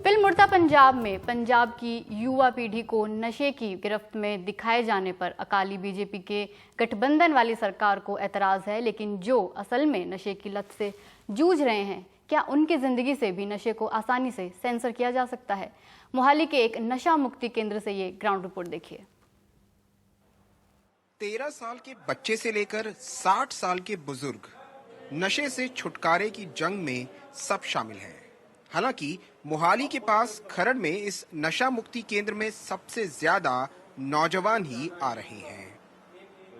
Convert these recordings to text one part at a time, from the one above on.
Film उड़ता पंजाब में पंजाब की युवा पीढ़ी को नशे की गिरफ्त में दिखाए जाने पर अकाली बीजेपी के गठबंधन वाली सरकार को एतराज है, लेकिन जो असल में नशे की लत से जूझ रहे हैं, क्या उनकी जिंदगी से भी नशे को आसानी से सेंसर किया जा सकता है? मोहाली के एक नशा मुक्ति केंद्र से ये ग्राउंड रिपोर्ट देखिए। 13 साल के बच्चे से लेकर 60 साल के बुजुर्ग, नशे से छुटकारे की जंग में सब शामिल हैं। हालांकि मोहाली के पास खरड़ में इस नशा मुक्ति केंद्र में सबसे ज्यादा नौजवान ही आ रहे हैं।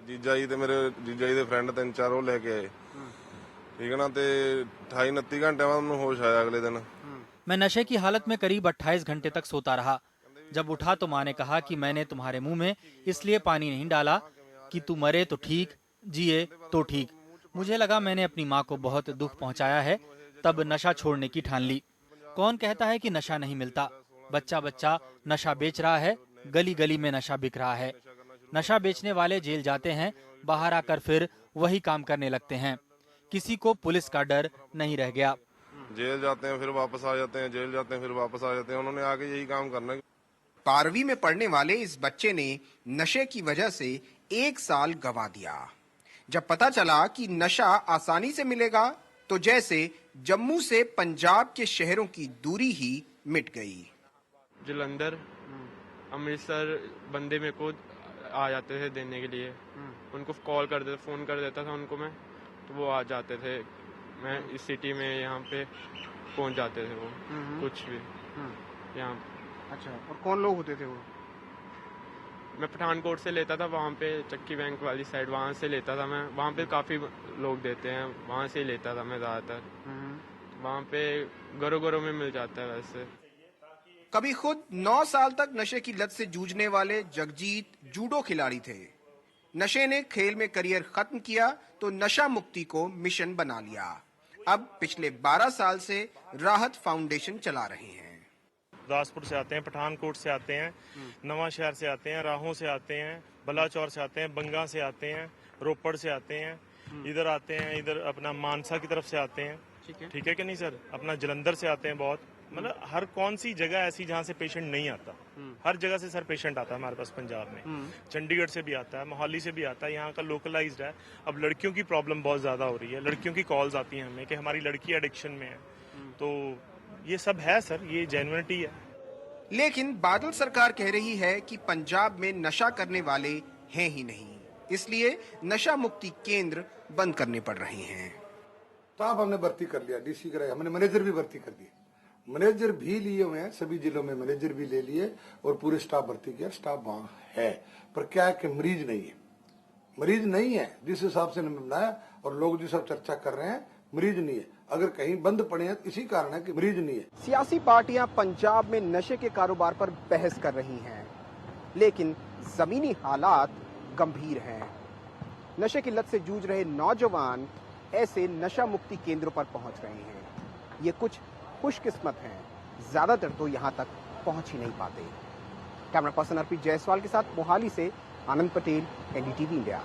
जीजा जी ते मेरे जीजा जी दे फ्रेंड 3-4 वो लेके आए, ठीक है ना, ते 28-29 घंटे बाद मैं होश आया अगले दिन। मैं नशे की हालत में करीब 28 घंटे तक सोता रहा। जब उठा तो माँ ने कहा कि मैंने तुम्हारे मुंह में इसलिए पानी नहीं डाला कि तू मरे तो ठीक, जिए तो ठीक। मुझे लगा मैंने अपनी माँ को बहुत दुख पहुंचाया है, तब नशा छोड़ने की ठान ली। कौन कहता है कि नशा नहीं मिलता? बच्चा बच्चा नशा बेच रहा है, गली गली में नशा बिक रहा है। नशा बेचने वाले जेल जाते हैं, बाहर आकर फिर वही काम करने लगते हैं। किसी को पुलिस का डर नहीं रह गया। जेल जाते हैं फिर वापस आ जाते हैं, जेल जाते हैं फिर वापस आ जाते हैं। उन्होंने आके यही काम करना है। 12वीं में पढ़ने वाले इस बच्चे ने नशे की वजह से 1 साल गंवा दिया। जब पता चला कि नशा आसानी से मिलेगा तो जैसे जम्मू से पंजाब के शहरों की दूरी ही मिट गई। जलंधर, अमृतसर बंदे मेरे को आ जाते थे देने के लिए। उनको कॉल कर देता, फोन कर देता था उनको मैं, तो वो आ जाते थे। मैं इस सिटी में यहाँ पे पहुँच जाते थे वो, कुछ भी यहाँ। अच्छा, और कौन लोग होते थे वो? मैं पठानकोट से लेता था, वहाँ पे चक्की बैंक वाली साइड, वहाँ से लेता था मैं। वहाँ पे काफी लोग देते हैं, वहाँ से ही लेता था मैं ज्यादातर। वहाँ पे घरों घरों में मिल जाता है वैसे। कभी खुद 9 साल तक नशे की लत से जूझने वाले जगजीत जूडो खिलाड़ी थे। नशे ने खेल में करियर खत्म किया तो नशा मुक्ति को मिशन बना लिया। अब पिछले 12 साल से राहत फाउंडेशन चला रहे हैं। गुरदासपुर से आते हैं, पठानकोट से आते हैं, नवा शहर से आते हैं, राहों से आते हैं, बलाचौर से आते हैं, बंगा से आते हैं, रोपड़ से आते हैं, इधर आते हैं, इधर अपना मानसा की तरफ से आते हैं। ठीक है कि नहीं सर? अपना जलंधर से आते हैं बहुत। मतलब हर कौन सी जगह ऐसी जहाँ से पेशेंट नहीं आता, हर जगह से सर पेशेंट आता है हमारे पास पंजाब में। चंडीगढ़ से भी आता है, मोहाली से भी आता है, यहाँ का लोकलाइज्ड है। अब लड़कियों की प्रॉब्लम बहुत ज्यादा हो रही है, लड़कियों की कॉल्स आती हैं हमें कि हमारी लड़की एडिक्शन में है। तो ये सब है सर, ये जेन्युइनिटी है। लेकिन बादल सरकार कह रही है कि पंजाब में नशा करने वाले हैं ही नहीं, इसलिए नशा मुक्ति केंद्र बंद करने पड़ रहे हैं। स्टाफ हमने भर्ती कर लिया, डीसी कराया, हमने मैनेजर भी भर्ती कर दिए, मैनेजर भी लिए हुए हैं, सभी जिलों में मैनेजर भी ले लिए और पूरे स्टाफ भर्ती किया। स्टाफ वहां है, पर क्या है कि मरीज नहीं है। मरीज नहीं है जिस हिसाब से हमने बनाया, और लोग जो सब चर्चा कर रहे हैं, मरीज नहीं है। अगर कहीं बंद पड़े हैं इसी कारण है कि मरीज नहीं है। सियासी पार्टियां पंजाब में नशे के कारोबार पर बहस कर रही हैं, लेकिन जमीनी हालात गंभीर हैं। नशे की लत से जूझ रहे नौजवान ऐसे नशा मुक्ति केंद्रों पर पहुंच रहे हैं। ये कुछ खुशकिस्मत हैं, ज्यादातर तो यहां तक पहुंच ही नहीं पाते। कैमरा पर्सन आरपी जायसवाल के साथ मोहाली से आनंद पटेल, एनडीटीवी इंडिया।